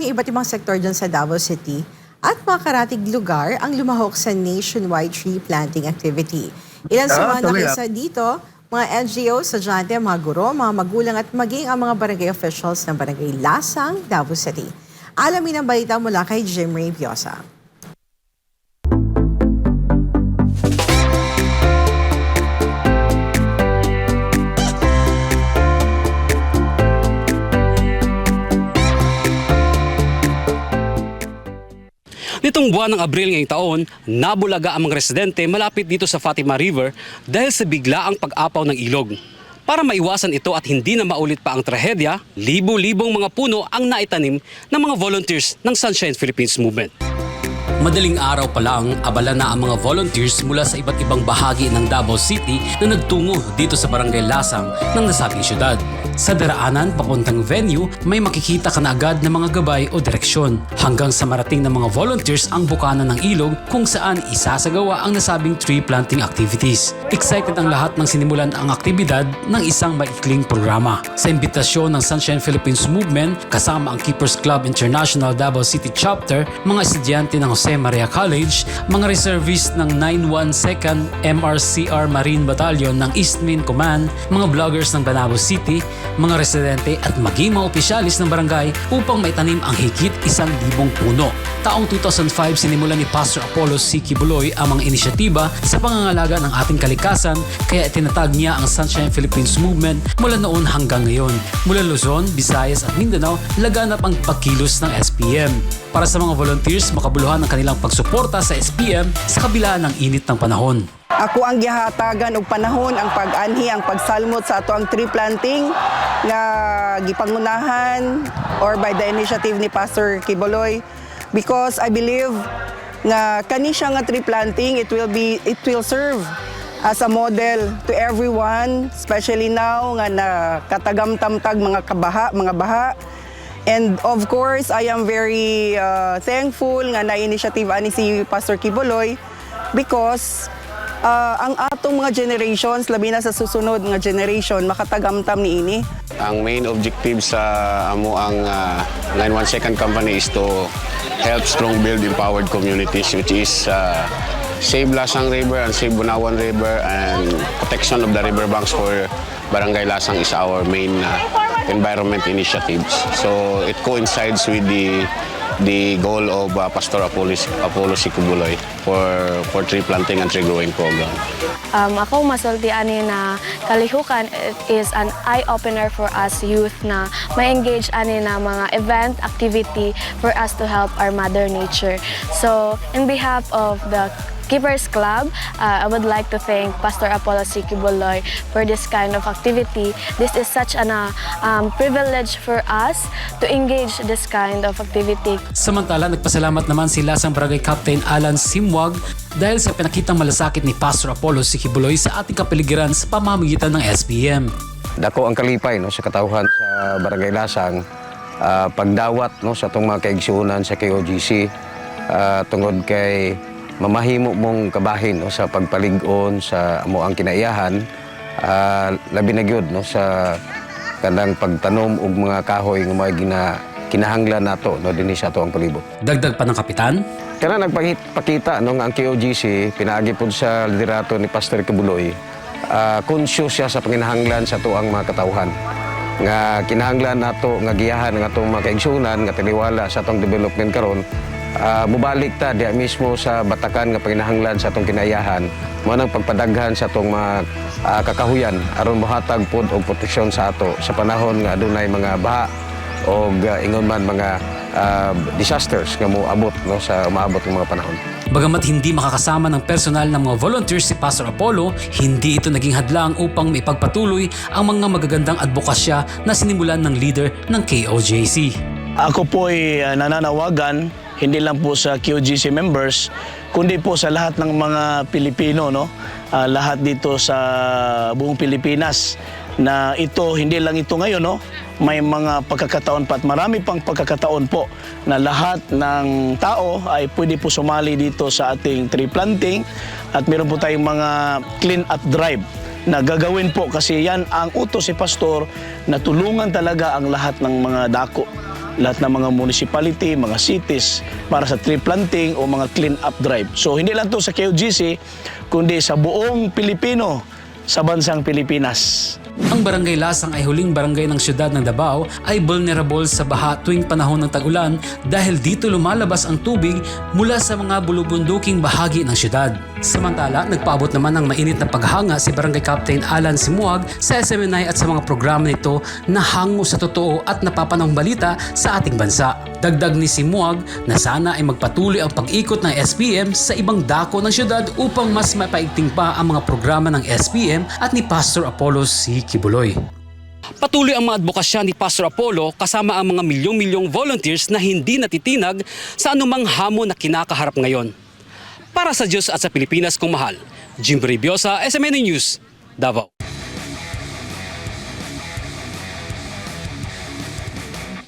ng iba't ibang sektor dyan sa Davao City at mga karatig lugar ang lumahok sa nationwide tree planting activity. Ilan sa mga nakisa dito, mga NGOs, estudyante, mga guro, mga magulang at maging ang mga barangay officials ng Barangay Lasang, Davao City. Alamin ang balita mula kay Jim Ray Biosa. Nitong buwan ng Abril ngayong taon, nabulaga ang mga residente malapit dito sa Fatima River dahil sa biglaang pag-apaw ng ilog. Para maiwasan ito at hindi na maulit pa ang trahedya, libo-libong mga puno ang naitanim ng mga volunteers ng Sunshine Philippines Movement. Madaling araw pa lang, abala na ang mga volunteers mula sa iba't ibang bahagi ng Davao City na nagtungo dito sa Barangay Lasang ng nasabing syudad. Sa daraanan papuntang venue, may makikita ka na agad ng mga gabay o direksyon hanggang sa marating ng mga volunteers ang bukana ng ilog kung saan isasagawa ang nasabing tree planting activities. Excited ang lahat ng sinimulan ang aktibidad ng isang maikling programa. Sa imbitasyon ng Sunshine Philippines Movement, kasama ang Keepers Club International Davao City Chapter, mga estudyante ng Jose Maria College, mga reservists ng 912nd MRCR Marine Battalion ng East Main Command, mga vloggers ng Banabo City, mga residente at maging mga opisyalis ng barangay upang maitanim ang higit 1,000 puno. Taong 2005 sinimulan ni Pastor Apollo C. Kibuloy ang mga inisyatiba sa pangangalaga ng ating kalikasan kaya itinatag niya ang Sunshine Philippines Movement mula noon hanggang ngayon. Mula Luzon, Visayas at Mindanao, laganap ang pagkilos ng SPM. Para sa mga volunteers, makabuluhan ang kanilang pagsuporta sa SPM sa kabila ng init ng panahon. Ako ang gihatagan og panahon ang pag-anhi, ang pagsalmot sa ato ang tree planting nga gipangunahan or by the initiative ni Pastor Kibuloy, because I believe nga kani siya nga tree planting it will serve as a model to everyone, especially now nga nakatagamtamtag mga baha. And of course, I am very thankful nga na-initiative ani si Pastor Kibuloy because ang atong mga generations, labi na sa susunod nga generation, makatagamtam ni ini. Ang main objective sa amo ang 912nd Company is to help strong build empowered communities, which is save Lasang River and save Bunawan River, and protection of the riverbanks for Barangay Lasang is our main environment initiatives. So it coincides with the goal of Pastor Apollo C. Kibuloy for tree planting and tree growing program. Ako masulti ani na kalihukan is an eye-opener for us youth na ma-engage ani na mga event, activity for us to help our mother nature. So in behalf of the Keepers Club, I would like to thank Pastor Apollo C. Kibuloy for this kind of activity. This is such an privilege for us to engage this kind of activity. Samantala, nagpasalamat naman si Lasang Barangay Captain Alan Simwag dahil sa pinakitang malasakit ni Pastor Apollo C. Kibuloy sa ating kapaligiran sa pamamagitan ng SPM. Dako ang kalipay sa katauhan sa Barangay Lasang, pagdawat sa itong mga kaigsuunan sa KOGC tungod kay mamahimo mong kabahin sa pagpalig-on sa amo ang kinaiyahan, labi na gyud sa kanang pagtanom og mga kahoy nga mga kinahanglan nato dinhi sa ato ang palibot. Dagdag pa ng kapitan, kana nagpakita nga ang KOGC pinaagi pud sa liderato ni Pastor Kibuloy, conscious siya sa panginahanglan sa tuang mga katawhan nga kinahanglan nato nga giyahan ng atong mga kaigsunan nga tiniwala sa atong development karon. Mubalik ta diya mismo sa batakan nga panginahanglan sa atong kinayahan, mo nang pagpadaghan sa atong mga kakahuyan aron mohatag pod og proteksyon sa ato sa panahon nga adunay mga baha o ingon man mga disasters nga moabot sa umaabot ng mga panahon. Bagamat hindi makakasama ng personal ng mga volunteers si Pastor Apollo, hindi ito naging hadlang upang maipagpatuloy ang mga magagandang advokasya na sinimulan ng leader ng KOJC. Ako po ay nananawagan hindi lang po sa KOGC members, kundi po sa lahat ng mga Pilipino, lahat dito sa buong Pilipinas, na ito, hindi lang ito ngayon, may mga pagkakataon pa at marami pang pagkakataon po na lahat ng tao ay pwede po sumali dito sa ating tree planting at meron po tayong mga clean up drive na gagawin po kasi yan ang utos si Pastor na tulungan talaga ang lahat ng mga dako lahat ng mga municipality, mga cities para sa tree planting o mga clean up drive. So hindi lang to sa KOGC kundi sa buong Pilipino sa bansang Pilipinas. Ang Barangay Lasang ay huling barangay ng siyudad ng Davao ay vulnerable sa baha tuwing panahon ng tag-ulan dahil dito lumalabas ang tubig mula sa mga bulubunduking bahagi ng siyudad. Samantala, nagpaabot naman ng mainit na paghanga si Barangay Captain Alan Simuag sa SMNI at sa mga programa nito na hango sa totoo at napapanahong balita sa ating bansa. Dagdag ni Simuag na sana ay magpatuloy ang pag-ikot ng SPM sa ibang dako ng siyudad upang mas mapaigting pa ang mga programa ng SPM at ni Pastor Apollo C. Kibuloy. Patuloy ang mga advokasya ni Pastor Apollo kasama ang mga milyong-milyong volunteers na hindi natitinag sa anumang hamon na kinakaharap ngayon. Para sa Diyos at sa Pilipinas kong mahal, Jim Breviosa, SMNI News, Davao.